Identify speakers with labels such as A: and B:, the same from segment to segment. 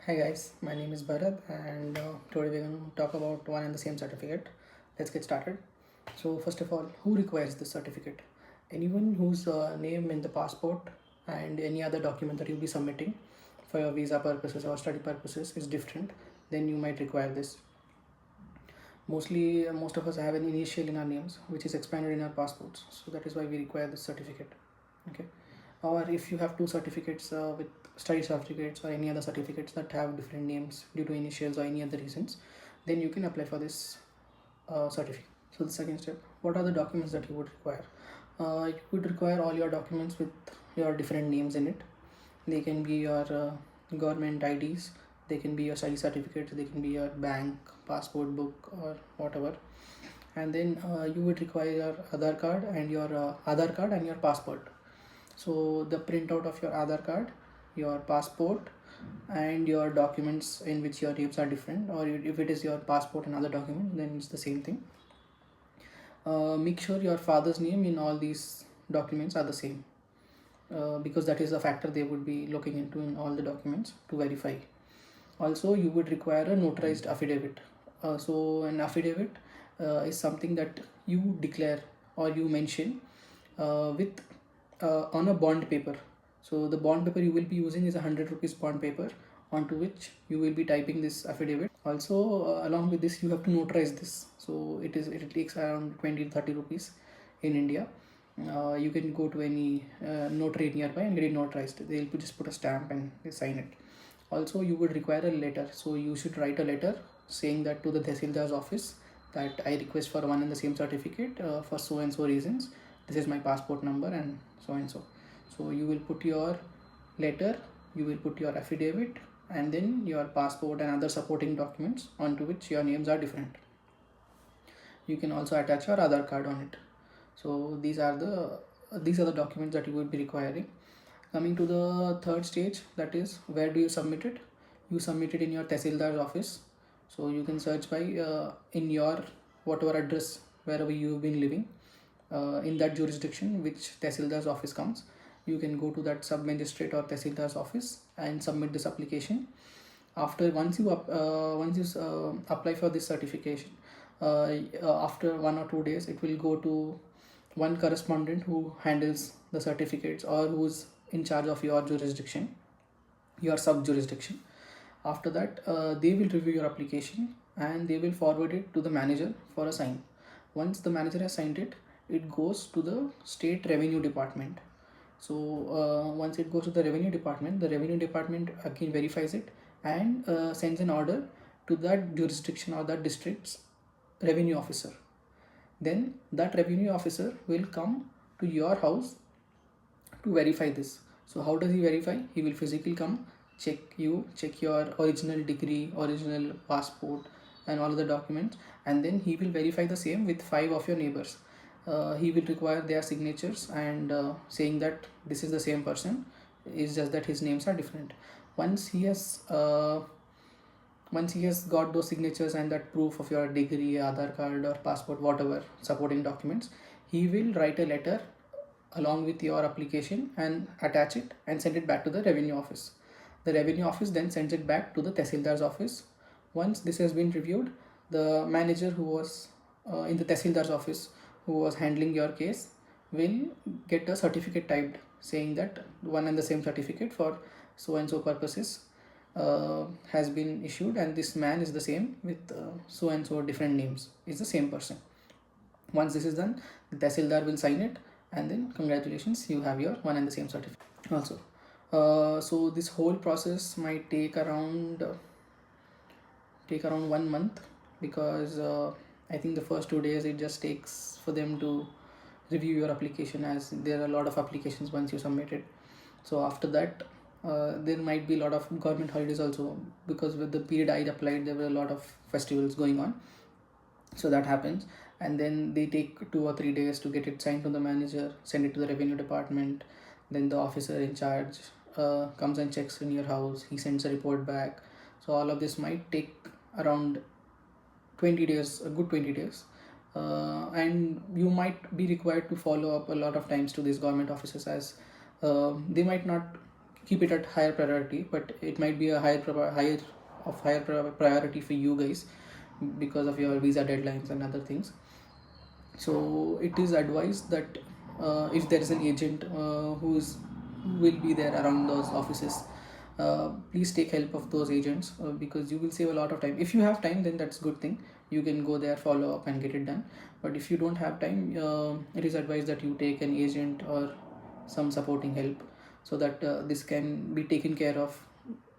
A: Hi guys, my name is Bharat and today we're going to talk about one and the same certificate. Let's get started. So first of all, who requires this certificate? Anyone whose name in the passport and any other document that you'll be submitting for your visa purposes or study purposes is different, then you might require this. Mostly, most of us have an initial in our names which is expanded in our passports. So that is why we require this certificate. Okay. Or if you have two certificates with study certificates or any other certificates that have different names due to initials or any other reasons, then you can apply for this certificate. So the second step, what are the documents that you would require? You would require all your documents with your different names in it. They can be your government IDs, they can be your study certificates, they can be your bank passport book or whatever. And then you would require your Aadhaar card and your passport. So the printout of your Aadhaar card, your passport, and your documents in which your names are different, or if it is your passport and other document, then it's the same thing. Make sure your father's name in all these documents are the same, because that is a factor they would be looking into in all the documents to verify. Also, you would require a notarized affidavit. So an affidavit is something that you declare or you mention with on a bond paper. So the bond paper you will be using is a 100 rupees bond paper onto which you will be typing this affidavit. Also, along with this, you have to notarize this. So it takes around 20 to 30 rupees in India. You can go to any notary nearby and get it notarized. They'll just put a stamp and they sign it. Also, you would require a letter. So you should write a letter saying that to the Tehsildar's office that I request for one and the same certificate for so and so reasons. This is my passport number and so and so. So you will put your letter, you will put your affidavit, and then your passport and other supporting documents onto which your names are different. You can also attach your Aadhaar card on it. So these are the documents that you will be requiring. Coming to the third stage, that is where do you submit it? You submit it in your Tehsildar's office. So you can search by in your whatever address wherever you've been living in that jurisdiction which Tehsildar's office comes. You can go to that sub magistrate or Tehsildar's office and submit this application. After once you apply for this certification, after 1 or 2 days, it will go to one correspondent who handles the certificates or who's in charge of your jurisdiction, your sub jurisdiction. After that, they will review your application and they will forward it to the manager for a sign. Once the manager has signed it, it goes to the state revenue department. So once it goes to the revenue department again verifies it and sends an order to that jurisdiction or that district's revenue officer. Then that revenue officer will come to your house to verify this. So how does he verify? He will physically come, check your original degree, original passport, and all the documents, and then he will verify the same with 5 of your neighbors. He will require their signatures and saying that this is the same person. It's just that his names are different. Once he has got those signatures and that proof of your degree, Aadhaar card or passport, whatever supporting documents, he will write a letter along with your application and attach it and send it back to the revenue office. The revenue office then sends it back to the Tehsildar's office. Once this has been reviewed, the manager who was in the Tehsildar's office who was handling your case will get a certificate typed saying that one and the same certificate for so and so purposes has been issued, and this man is the same with so and so different names, is the same person. Once this is done, the Tehsildar will sign it, and then congratulations, you have your one and the same certificate. Also, so this whole process might take around 1 month, because I think the first 2 days it just takes for them to review your application, as there are a lot of applications once you submit it. So after that, there might be a lot of government holidays also, because with the period I applied there were a lot of festivals going on. So that happens, and then they take 2 or 3 days to get it signed from the manager, send it to the revenue department. Then the officer in charge comes and checks in your house, he sends a report back. So all of this might take around 20 days, a good 20 days. And you might be required to follow up a lot of times to these government offices, as they might not keep it at higher priority, but it might be a higher priority for you guys because of your visa deadlines and other things. So it is advised that if there is an agent will be there around those offices, please take help of those agents, because you will save a lot of time. If you have time, then that's good thing, you can go there, follow up and get it done. But if you don't have time, it is advised that you take an agent or some supporting help, so that this can be taken care of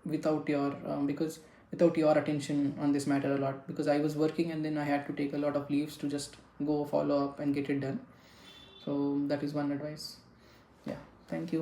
A: without your because without your attention on this matter a lot, because I was working and then I had to take a lot of leaves to just go follow up and get it done. So that is one advice. Yeah, thank you.